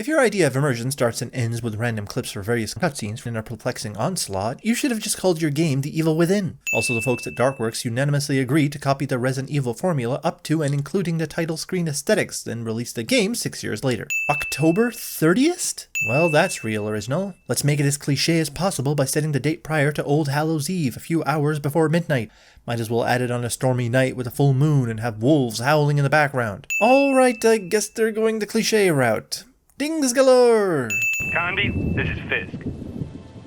your idea of immersion starts and ends with random clips for various cutscenes in a perplexing onslaught, you should have just called your game The Evil Within. Also, the folks at Darkworks unanimously agreed to copy the Resident Evil formula up to and including the title screen aesthetics, then released the game 6 years later. October 30th? Well, that's real original. Let's make it as cliche as possible by setting the date prior to Old Hallows Eve, a few hours before midnight. Might as well add it on a stormy night with a full moon and have wolves howling in the background. Alright, I guess they're going the cliche route. Dings galore! Conby, this is Fisk.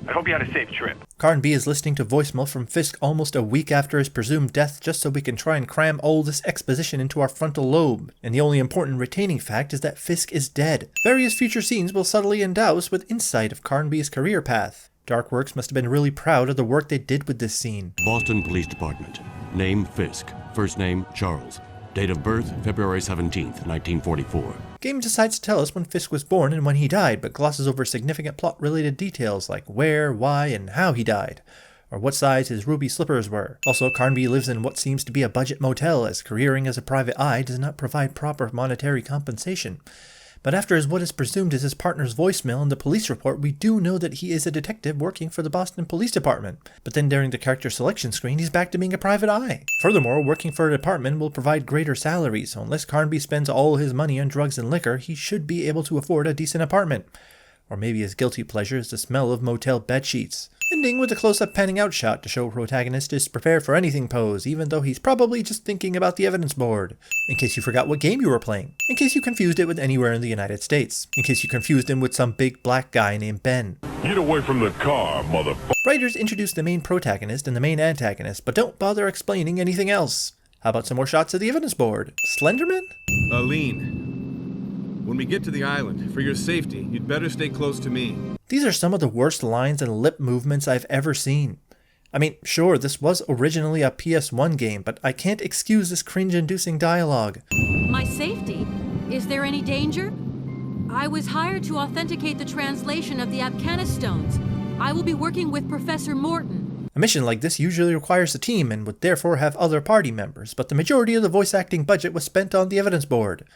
I hope you had a safe trip. Carnby is listening to voicemail from Fisk almost a week after his presumed death just so we can try and cram all this exposition into our frontal lobe. And the only important retaining fact is that Fisk is dead. Various future scenes will subtly endow us with insight of Carnby's career path. Darkworks must have been really proud of the work they did with this scene. Boston Police Department. Name Fisk. First name Charles. Date of birth February 17th, 1944. Game decides to tell us when Fisk was born and when he died, but glosses over significant plot-related details like where, why, and how he died, or what size his ruby slippers were. Also, Carnby lives in what seems to be a budget motel, as careering as a private eye does not provide proper monetary compensation. But after what is presumed is his partner's voicemail and the police report, we do know that he is a detective working for the Boston Police Department. But then during the character selection screen, he's back to being a private eye. Furthermore, working for a department will provide greater salaries, so unless Carnby spends all his money on drugs and liquor, he should be able to afford a decent apartment. Or maybe his guilty pleasure is the smell of motel bedsheets. Ending with a close-up panning out shot to show protagonist is prepared for anything pose, even though he's probably just thinking about the evidence board. In case you forgot what game you were playing. In case you confused it with anywhere in the United States. In case you confused him with some big black guy named Ben. Get away from the car, motherfucker. Writers introduce the main protagonist and the main antagonist, but don't bother explaining anything else. How about some more shots of the evidence board? Slenderman? Aline, when we get to the island, for your safety, you'd better stay close to me. These are some of the worst lines and lip movements I've ever seen. I mean, sure, this was originally a PS1 game, but I can't excuse this cringe-inducing dialogue. My safety? Is there any danger? I was hired to authenticate the translation of the Abcana stones. I will be working with Professor Morton. A mission like this usually requires a team and would therefore have other party members, but the majority of the voice acting budget was spent on the evidence board.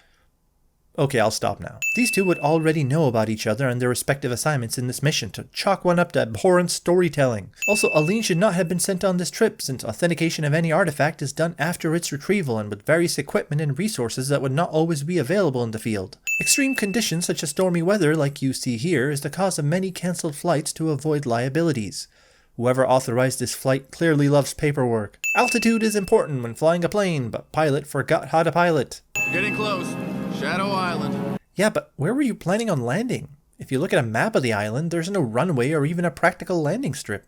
Okay, I'll stop now. These two would already know about each other and their respective assignments in this mission to chalk one up to abhorrent storytelling. Also, Aline should not have been sent on this trip since authentication of any artifact is done after its retrieval and with various equipment and resources that would not always be available in the field. Extreme conditions such as stormy weather like you see here is the cause of many cancelled flights to avoid liabilities. Whoever authorized this flight clearly loves paperwork. Altitude is important when flying a plane, but pilot forgot how to pilot. Getting close. Shadow Island. Yeah, but where were you planning on landing? If you look at a map of the island, there's no runway or even a practical landing strip.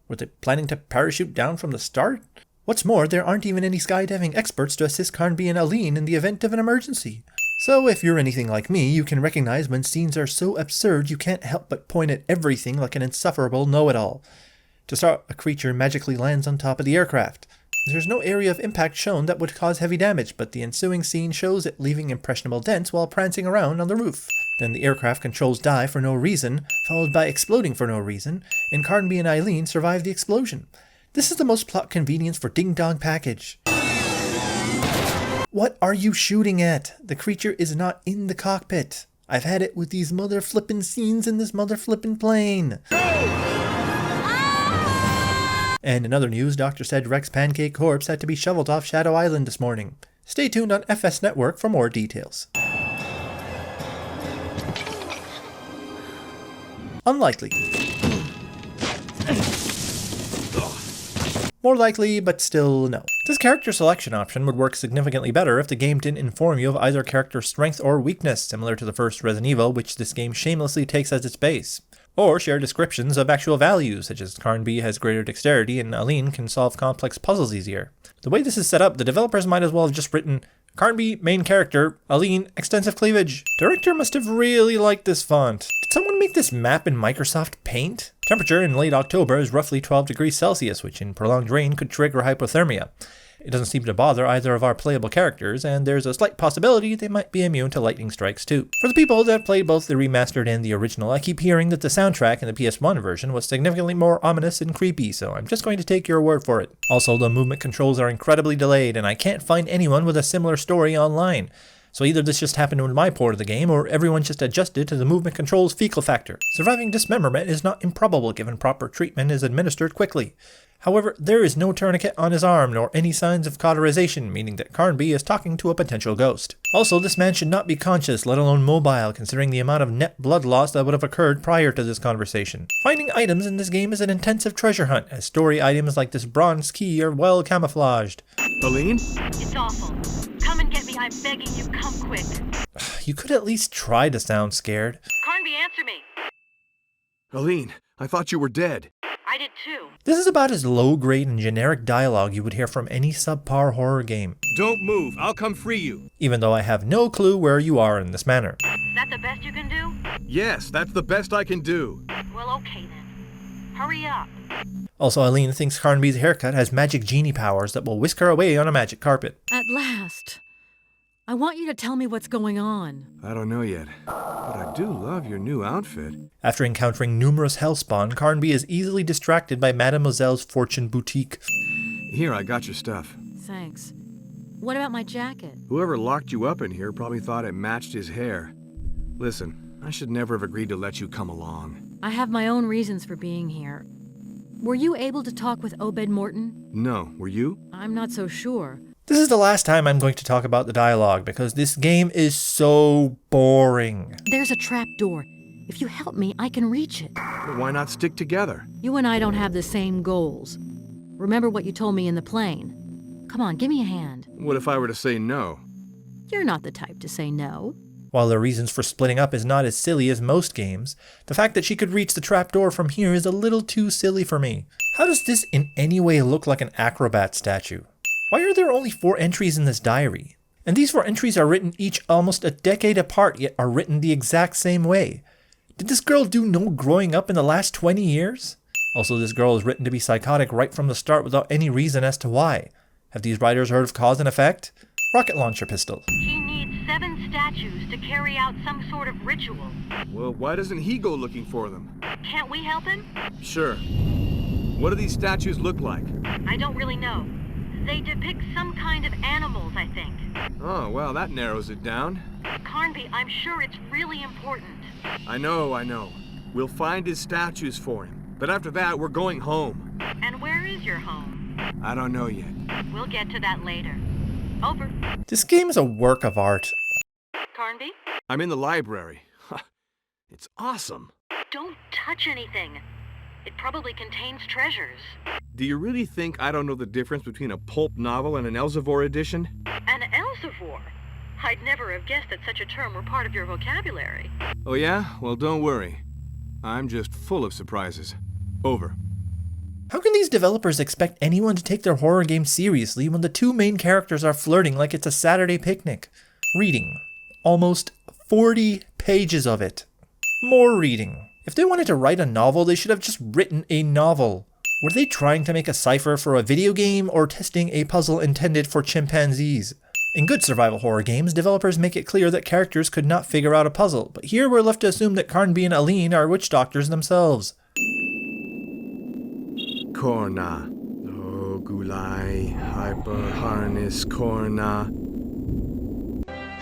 Were they planning to parachute down from the start? What's more, there aren't even any skydiving experts to assist Carnby and Aline in the event of an emergency. So if you're anything like me, you can recognize when scenes are so absurd you can't help but point at everything like an insufferable know-it-all. To start, a creature magically lands on top of the aircraft. There's no area of impact shown that would cause heavy damage, but the ensuing scene shows it leaving impressionable dents while prancing around on the roof. Then the aircraft controls die for no reason, followed by exploding for no reason, and Carnby and Aline survive the explosion. This is the most plot convenience for Ding Dong package. What are you shooting at? The creature is not in the cockpit. I've had it with these mother flippin' scenes in this mother flippin' plane. And in other news, Dr. Cedric's pancake corpse had to be shoveled off Shadow Island this morning. Stay tuned on FS Network for more details. Unlikely. More likely, but still no. This character selection option would work significantly better if the game didn't inform you of either character's strength or weakness, similar to the first Resident Evil, which this game shamelessly takes as its base. Or share descriptions of actual values, such as Carnby has greater dexterity and Aline can solve complex puzzles easier. The way this is set up, the developers might as well have just written, Carnby, main character, Aline, extensive cleavage. Director must have really liked this font. Did someone make this map in Microsoft Paint? Temperature in late October is roughly 12 degrees Celsius, which in prolonged rain could trigger hypothermia. It doesn't seem to bother either of our playable characters, and there's a slight possibility they might be immune to lightning strikes too. For the people that played both the remastered and the original, I keep hearing that the soundtrack in the PS1 version was significantly more ominous and creepy, so I'm just going to take your word for it. Also, the movement controls are incredibly delayed, and I can't find anyone with a similar story online. So either this just happened in my port of the game, or everyone just adjusted to the movement control's fecal factor. Surviving dismemberment is not improbable given proper treatment is administered quickly. However, there is no tourniquet on his arm, nor any signs of cauterization, meaning that Carnby is talking to a potential ghost. Also, this man should not be conscious, let alone mobile, considering the amount of net blood loss that would have occurred prior to this conversation. Finding items in this game is an intensive treasure hunt, as story items like this bronze key are well camouflaged. Aline? It's awful. Come and get me, I'm begging you, come quick. You could at least try to sound scared. Carnby, answer me. Aline, I thought you were dead. I did too. This is about as low-grade and generic dialogue you would hear from any subpar horror game, Don't move, I'll come free you. even though I have no clue where you are in this manner. Is that the best you can do? Yes, that's the best I can do. Well, okay then. Hurry up. Also, Aline thinks Carnby's haircut has magic genie powers that will whisk her away on a magic carpet. At last. I want you to tell me what's going on. I don't know yet, but I do love your new outfit. After encountering numerous hellspawn, Carnby is easily distracted by Mademoiselle's fortune boutique. Here, I got your stuff. Thanks. What about my jacket? Whoever locked you up in here probably thought it matched his hair. Listen, I should never have agreed to let you come along. I have my own reasons for being here. Were you able to talk with Obed Morton? No, were you? I'm not so sure. This is the last time I'm going to talk about the dialogue because this game is so boring. There's a trap door. If you help me, I can reach it. Well, why not stick together? You and I don't have the same goals. Remember what you told me in the plane. Come on, give me a hand. What if I were to say no? You're not the type to say no. While the reasons for splitting up is not as silly as most games, the fact that she could reach the trapdoor from here is a little too silly for me. How does this in any way look like an acrobat statue? Why are there only 4 entries in this diary? And these 4 entries are written each almost a decade apart, yet are written the exact same way. Did this girl do no growing up in the last 20 years? Also, this girl is written to be psychotic right from the start without any reason as to why. Have these writers heard of cause and effect? Rocket launcher pistol. He needs 7 statues to carry out some sort of ritual. Well, why doesn't he go looking for them? Can't we help him? Sure. What do these statues look like? I don't really know. They depict some kind of animals, I think. Oh, well, that narrows it down. Carnby, I'm sure it's really important. I know. We'll find his statues for him. But after that, we're going home. And where is your home? I don't know yet. We'll get to that later. Over. This game is a work of art. Carnby? I'm in the library. It's awesome. Don't touch anything. It probably contains treasures. Do you really think I don't know the difference between a pulp novel and an Elsevier edition? An Elsevier? I'd never have guessed that such a term were part of your vocabulary. Oh yeah? Well, don't worry. I'm just full of surprises. Over. How can these developers expect anyone to take their horror game seriously when the 2 main characters are flirting like it's a Saturday picnic? Reading. Almost 40 pages of it. More reading. If they wanted to write a novel, they should have just written a novel. Were they trying to make a cipher for a video game or testing a puzzle intended for chimpanzees? In good survival horror games, developers make it clear that characters could not figure out a puzzle, but here we're left to assume that Carnby and Aline are witch doctors themselves. Korna. Oh, Gulai. Hyper harness Korna.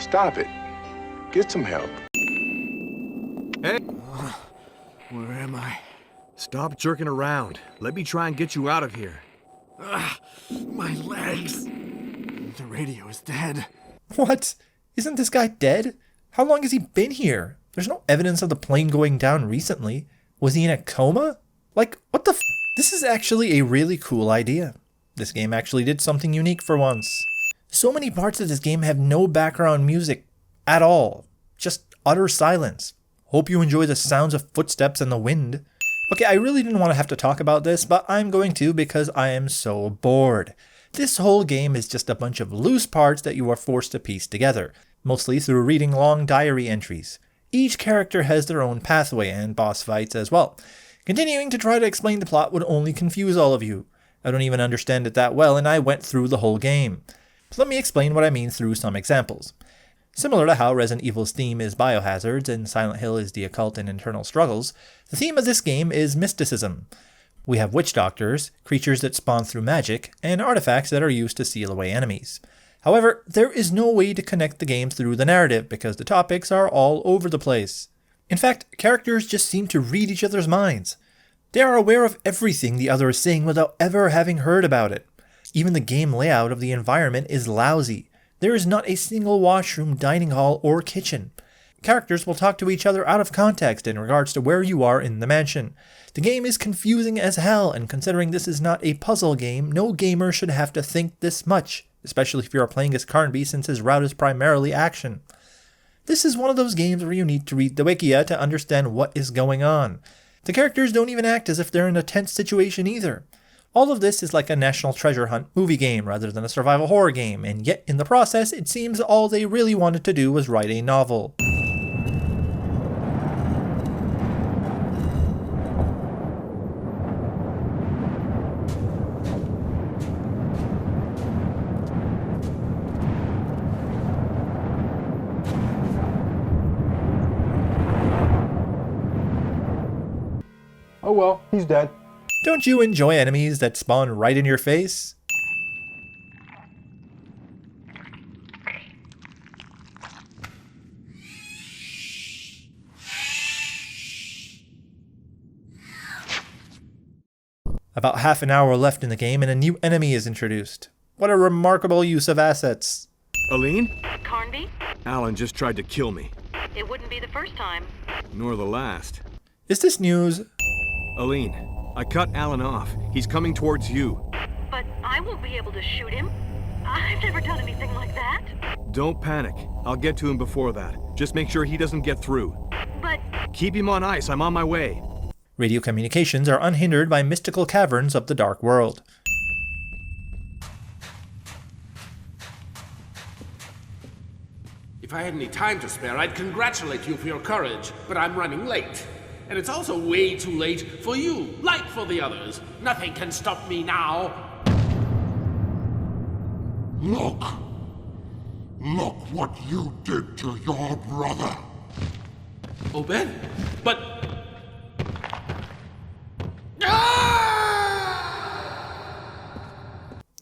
Stop it. Get some help. Hey! Where am I? Stop jerking around. Let me try and get you out of here. My legs. The radio is dead. What? Isn't this guy dead? How long has he been here? There's no evidence of the plane going down recently. Was he in a coma? Like, what the f? This is actually a really cool idea. This game actually did something unique for once. So many parts of this game have no background music at all. Just utter silence. Hope you enjoy the sounds of footsteps and the wind. Okay, I really didn't want to have to talk about this, but I'm going to because I am so bored. This whole game is just a bunch of loose parts that you are forced to piece together, mostly through reading long diary entries. Each character has their own pathway and boss fights as well. Continuing to try to explain the plot would only confuse all of you. I don't even understand it that well, and I went through the whole game. So let me explain what I mean through some examples. Similar to how Resident Evil's theme is biohazards and Silent Hill is the occult and internal struggles, the theme of this game is mysticism. We have witch doctors, creatures that spawn through magic, and artifacts that are used to seal away enemies. However, there is no way to connect the game through the narrative because the topics are all over the place. In fact, characters just seem to read each other's minds. They are aware of everything the other is saying without ever having heard about it. Even the game layout of the environment is lousy. There is not a single washroom, dining hall, or kitchen. Characters will talk to each other out of context in regards to where you are in the mansion. The game is confusing as hell, and considering this is not a puzzle game, no gamer should have to think this much, especially if you are playing as Carnby since his route is primarily action. This is one of those games where you need to read the Wikia to understand what is going on. The characters don't even act as if they're in a tense situation either. All of this is like a National Treasure Hunt movie game rather than a survival horror game, and yet in the process it seems all they really wanted to do was write a novel. Oh well, he's dead. Don't you enjoy enemies that spawn right in your face? About half an hour left in the game and a new enemy is introduced. What a remarkable use of assets. Aline? Carnby? Alan just tried to kill me. It wouldn't be the first time. Nor the last. Is this news? Aline, I cut Alan off. He's coming towards you. But I won't be able to shoot him. I've never done anything like that. Don't panic. I'll get to him before that. Just make sure he doesn't get through. But Keep him on ice. I'm on my way. Radio communications are unhindered by mystical caverns of the dark world. If I had any time to spare, I'd congratulate you for your courage, but I'm running late. And it's also way too late for you, like for the others. Nothing can stop me now. Look! Look what you did to your brother! Oh, Ben, but...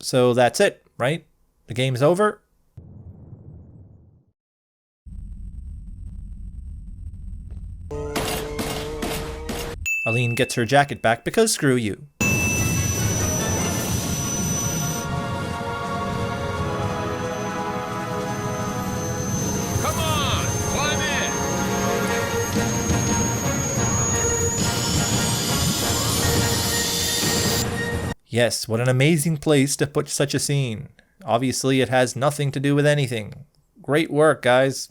So that's it, right? The game's over? Aline gets her jacket back because screw you. Come on! Climb in! Yes, what an amazing place to put such a scene. Obviously it has nothing to do with anything. Great work, guys.